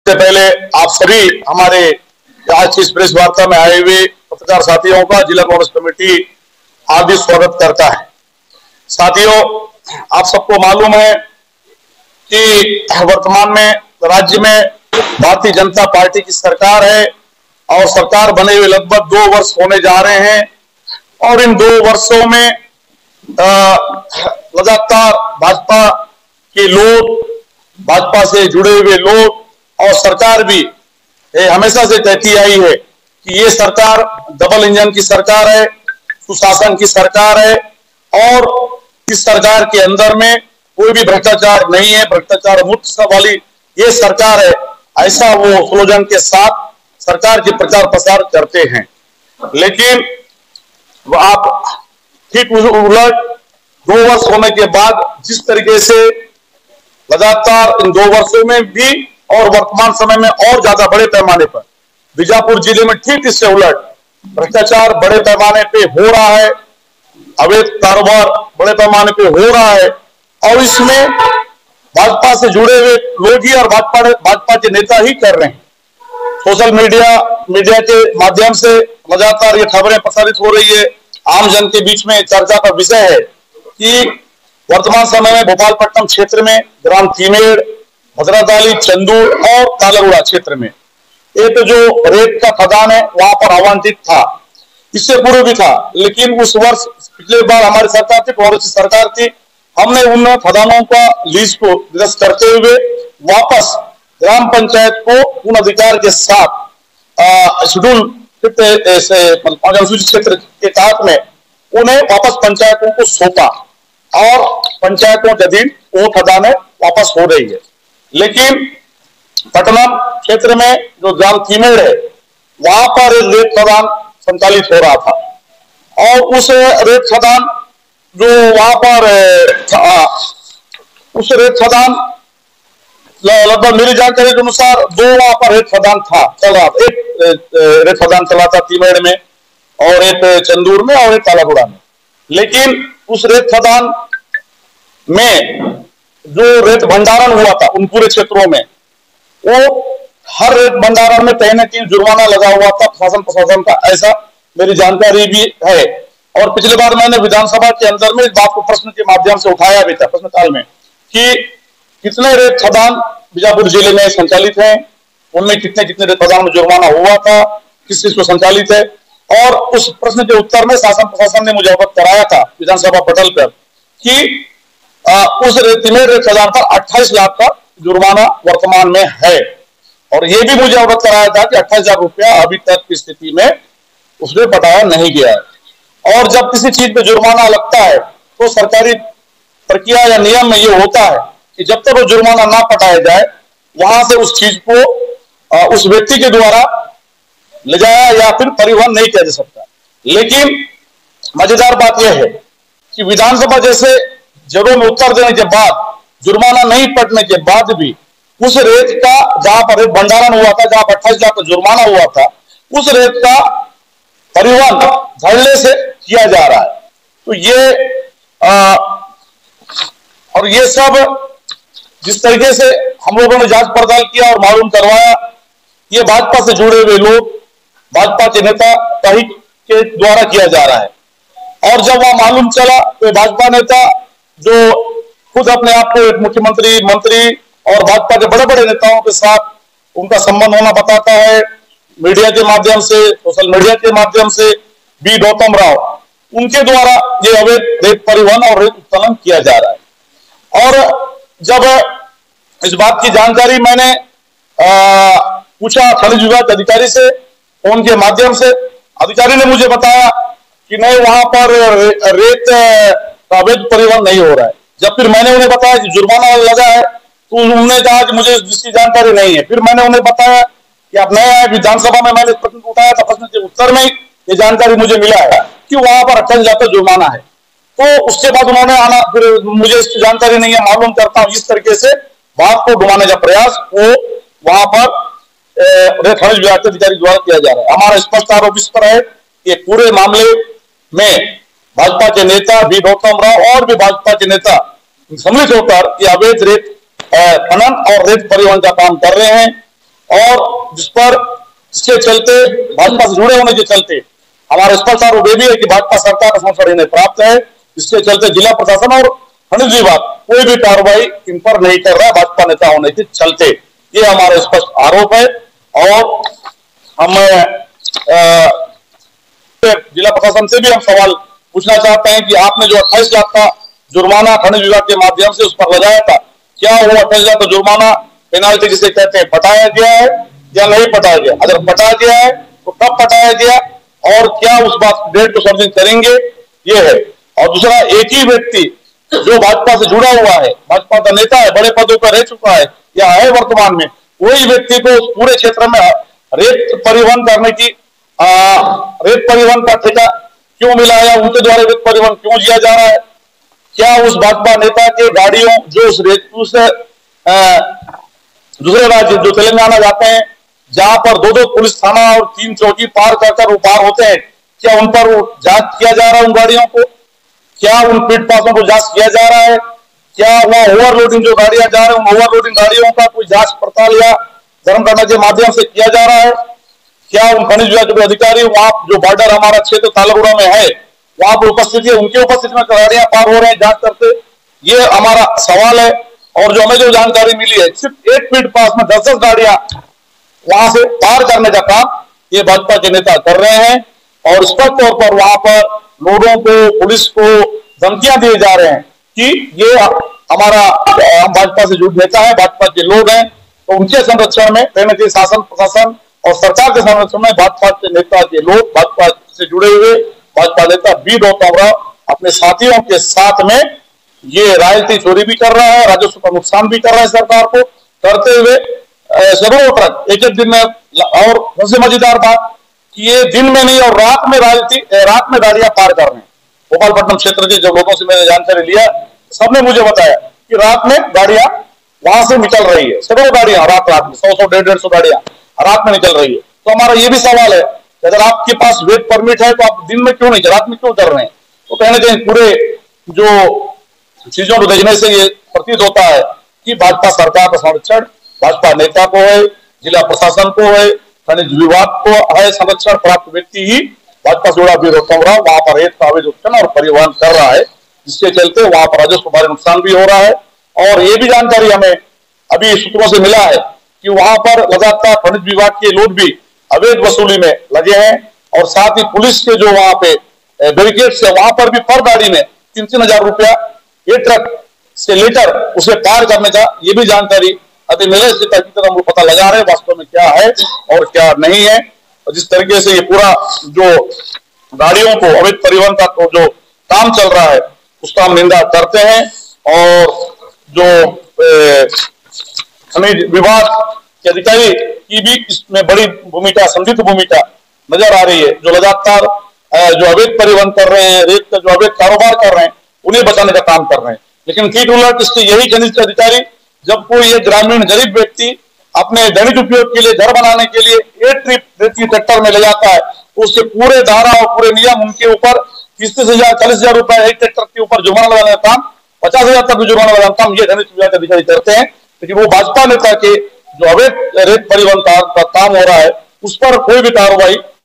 सबसे पहले आप सभी हमारे आज की इस प्रेस वार्ता में आए हुए पत्रकार साथियों का जिला कांग्रेस कमेटी हार्दिक स्वागत करता है। साथियों, आप सबको मालूम है कि वर्तमान में राज्य में भारतीय जनता पार्टी की सरकार है और सरकार बने हुए लगभग 2 वर्ष होने जा रहे हैं और इन 2 वर्षों में लगातार भाजपा के लोग, भाजपा से जुड़े हुए लोग और सरकार भी हमेशा से कहती आई है कि ये सरकार डबल इंजन की सरकार है, सुशासन की सरकार है और इस सरकार के अंदर में कोई भी भ्रष्टाचार नहीं है, भ्रष्टाचार मुक्त वाली ये सरकार है, ऐसा वो स्लोगन के साथ सरकार के प्रचार प्रसार करते हैं। लेकिन आप ठीक उलट 2 वर्ष होने के बाद जिस तरीके से लगातार इन 2 वर्षों में भी और वर्तमान समय में और ज्यादा बड़े पैमाने पर बीजापुर जिले में ठीक इससे उलट भ्रष्टाचार बड़े पैमाने पे हो रहा है, अवैध कारोबार बड़े पैमाने पे हो रहा है और इसमें भाजपा से जुड़े हुए लोग ही और भाजपा के नेता ही कर रहे हैं। सोशल मीडिया के माध्यम से लगातार ये खबरें प्रसारित हो रही है, आम जन के बीच में चर्चा का विषय है कि वर्तमान समय में भोपालपट्टनम क्षेत्र में ग्राम तीमेड़, भद्राताली, चंदूर और तालागुड़ा क्षेत्र में एक जो रेत का खदान है वहां पर आवंटित था, इससे पूर्व भी था, लेकिन उस वर्ष पिछले बार हमारी सरकार थी, कांग्रेस की सरकार थी, हमने उन खदानों का लीज को निरस्त करते हुए वापस ग्राम पंचायत को पूर्ण अधिकार के साथ शेड्यूल अनुसूचित क्षेत्र के तहत में उन्हें वापस पंचायतों को सौंपा और पंचायतों के अधीन वो खदानें वापस हो रही है। लेकिन पटनम क्षेत्र में जो ग्राम तीमेड़ है वहां पर रेत खदान संचालित हो रहा था और उस रेत खदान जो वहां पर उस रेत खदान लगभग मेरी जानकारी के अनुसार 2 वहां पर रेत खदान था चल रहा था, एक रेत खदान चला था तीमेड़ में और एक चंदूर में और एक तालागुड़ा में। लेकिन उस रेत खदान में जो रेत भंडारण हुआ था उन पूरे क्षेत्रों में वो हर रेत भंडारण में कहीं न कहीं जुर्माना लगा हुआ था प्रशासन का, ऐसा मेरी जानकारी भी है। और पिछले बार मैंने विधानसभा के अंदर में इस बात को प्रश्न के माध्यम से उठाया भी था प्रश्नकाल में कि कितने रेत खदान बीजापुर जिले में संचालित हैं, उनमें कितने रेत खदान में जुर्माना हुआ था, किस चीज को संचालित है। और उस प्रश्न के उत्तर में शासन प्रशासन ने मुझे अवगत कराया था विधानसभा पटल पर कि उस तीमेड़ रेत खदान पर 28 लाख का जुर्माना वर्तमान में है और ये भी मुझे अवगत कराया था कि 28 लाख रुपया अभी तक की स्थिति में उसने पटाया नहीं गया है। और जब किसी चीज पे जुर्माना लगता है तो सरकारी प्रक्रिया या नियम में ये होता है कि जब तक वो जुर्माना ना पटाया जाए वहां से उस चीज को उस व्यक्ति के द्वारा ले जाया या फिर परिवहन नहीं किया जा सकता। लेकिन मजेदार बात यह है कि विधानसभा जैसे जगहों में उत्तर देने के बाद जुर्माना नहीं पड़ने के बाद भी उस रेत का जहां पर रेत भंडारण हुआ था, जहां पर 28 लाख का जुर्माना हुआ था, उस रेत का परिवहन धड़ल्ले से किया जा रहा है। तो ये सब जिस तरीके से हम लोगों ने जांच पड़ताल किया और मालूम करवाया, ये भाजपा से जुड़े हुए लोग, भाजपा के नेता कहीं के द्वारा किया जा रहा है। और जब वह मालूम चला तो भाजपा नेता जो खुद अपने आप को एक मुख्यमंत्री, मंत्री और भाजपा के बड़े बड़े नेताओं के साथ उनका संबंध होना बताता है, मीडिया के माध्यम से, सोशल मीडिया के माध्यम से बी गौतम राव, उनके द्वारा ये अवैध रेत परिवहन और रेत उत्खनन किया जा रहा है। और जब इस बात की जानकारी मैंने पूछा खनिज विभाग के अधिकारी से, फोन के माध्यम से, अधिकारी ने मुझे बताया कि नहीं, वहां पर रेत अवैध परिवहन नहीं हो रहा है। जब फिर मैंने उन्हें बताया कि जुर्माना लगा है तो उन्होंने कहा कि मुझे इसकी जानकारी नहीं है। फिर मैंने उन्हें बताया कि आप नए आए, विधानसभा में मैंने प्रश्न उठाया था, प्रश्न के उत्तर में ये जानकारी मुझे मिला है कि वहां पर 28 लाख का जुर्माना है। तो उसके बाद उन्होंने आना, फिर मुझे इसकी जानकारी नहीं है, मालूम करता हूं। इस तरीके से बात को घुमाने का प्रयास वो वहां पर खनिज विभाग के अधिकारी द्वारा किया जा रहा है। हमारा स्पष्ट आरोप इस पर है कि पूरे मामले में भाजपा के नेता बी गौतम राव और भी भाजपा के नेता सम्मिलित होकर अवैध रेत खनन और रेत परिवहन का काम कर रहे हैं। और जिसके चलते भाजपा से जुड़े होने के चलते हमारा स्पष्ट आरोप ये भी है कि भाजपा सरकार का समर्थन इन्हें प्राप्त है। इसके चलते जिला प्रशासन और खनिज विभाग कोई भी कार्रवाई इन पर नहीं कर रहा है भाजपा नेता होने के चलते, ये हमारा स्पष्ट आरोप है। और हम जिला प्रशासन से भी हम सवाल पूछना चाहते हैं कि आपने जो 28 लाख का जुर्माना खनिज विभाग के माध्यम से उस पर लगाया था, क्या वो 28 लाख का जुर्माना पेनाल्टी जिसे कहते हैं पटाया गया है या नहीं पटाया गया? अगर पटाया गया है तो कब पटाया गया और क्या उस बात डेट को सर्विस करेंगे, ये है। और दूसरा, एक ही व्यक्ति जो भाजपा से जुड़ा हुआ है, भाजपा का नेता है, बड़े पदों पर रह चुका है या है वर्तमान में, वही व्यक्ति को उस पूरे क्षेत्र में रेत परिवहन करने की रेत परिवहन का ठेका क्यों मिला है, उनके द्वारा रेत परिवहन क्यों किया जा रहा है? क्या उस भाजपा नेता के गाड़ियों जो उस दूसरे राज्य जो तेलंगाना जाते हैं, जहां पर 2-2 पुलिस थाना और 3 चौकी पार कर वो पार होते हैं, क्या उन पर जांच किया जा रहा है? उन गाड़ियों को क्या उन पीट पासों को जांच किया जा रहा है? क्या वहां ओवरलोडिंग जो गाड़ियां जा रही है, उन ओवरलोडिंग गाड़ियों का कोई जांच पड़ताल या धर्म करने के माध्यम से किया जा रहा है? क्या उन खनिज विभाग के अधिकारी वहां जो बॉर्डर हमारा क्षेत्र तालागुड़ा में है वहां पर उपस्थित है, उनकी उपस्थिति में गाड़ियां पार हो रहे हैं जांच करते? ये हमारा सवाल है। और जो हमें जो जानकारी मिली है, सिर्फ एक फीट पास में 10-10 गाड़ियां वहां से पार करने का काम ये भाजपा के नेता कर रहे हैं और स्पष्ट तौर पर वहां पर लोगों को, पुलिस को धमकियां दिए जा रहे हैं कि ये हमारा भाजपा से जुड़े नेता है, भाजपा के लोग हैं, तो उनके संरक्षण में कहीं ना कहीं शासन प्रशासन और सरकार के संरक्षण में भाजपा के नेता के लोग, भाजपा से जुड़े हुए भाजपा नेता बी गौतम राव अपने साथियों के साथ में ये राजनीति चोरी भी कर रहा है, राजस्व का नुकसान भी कर रहा है सरकार को, करते हुए सैकड़ों ट्रक एक दिन में। और सबसे मजेदार बात कि ये दिन में नहीं और रात में रात में गाड़ियां पार कर रहे हैं। भोपालपट्टनम क्षेत्र के जो लोगों से मैंने जानकारी लिया, सबने मुझे बताया कि रात में गाड़ियां वहां से निकल रही है, सैकड़ों गाड़ियां रात में 100-100, 150-150 गाड़ियां रात में निकल रही है। तो हमारा ये भी सवाल है कि अगर आपके पास वेट परमिट है तो आप दिन में क्यों नहीं, रात में क्यों कर रहे हैं? तो कहीं ना कहीं पूरे जो चीजों को देखने से ये प्रतीत होता है कि भाजपा सरकार का संरक्षण भाजपा नेता को है, जिला प्रशासन को है, खनिज विभाग को है, संरक्षण प्राप्त व्यक्ति ही भाजपा से जुड़ा बी गौतम राव वहां पर रेत का अवैध उत्खनन और परिवहन कर रहा है, जिसके चलते वहां पर राजस्व भारी नुकसान भी हो रहा है। और ये भी जानकारी हमें अभी सूत्रों से मिला है कि वहां पर लगातार खनिज विभाग के लोग भी अवैध वसूली में लगे हैं और साथ ही पुलिस के जो वहां पे बैरिकेड्स है वहां पर भी पर गाड़ी में 3-3 हजार रुपया एक ट्रक से लेकर उसे पार करने का ये भी जानकारी अति मिले से हम लोग पता लगा रहे हैं वास्तव में क्या है और क्या नहीं है। और जिस तरीके से ये पूरा जो गाड़ियों को अवैध परिवहन का तो जो काम चल रहा है उसका हम निंदा करते हैं। और जो खनिज विभाग के अधिकारी की भी इसमें बड़ी भूमिका, संदिग्ध भूमिका नजर आ रही है, जो लगातार जो अवैध परिवहन कर रहे हैं, रेत का जो अवैध कारोबार कर रहे हैं उन्हें बचाने का काम कर रहे हैं। लेकिन कीट उलट इसके यही खनिज के अधिकारी जब कोई एक ग्रामीण गरीब व्यक्ति अपने दैनिक उपयोग के लिए, घर बनाने के लिए एक ट्रिप रेती ट्रैक्टर में ले जाता है तो उसके पूरे धारा और पूरे नियम उनके ऊपर 30,000 40,000 रुपए एक ट्रैक्टर के ऊपर जुर्माना लगाने का काम, 50,000 तक जुर्माना लगाने का काम ये खनिज विभाग के अधिकारी करते हैं। लेकिन वो भाजपा नेता के जो अवैध रेत परिवहन का काम हो रहा है उस पर कोई भी कार्रवाई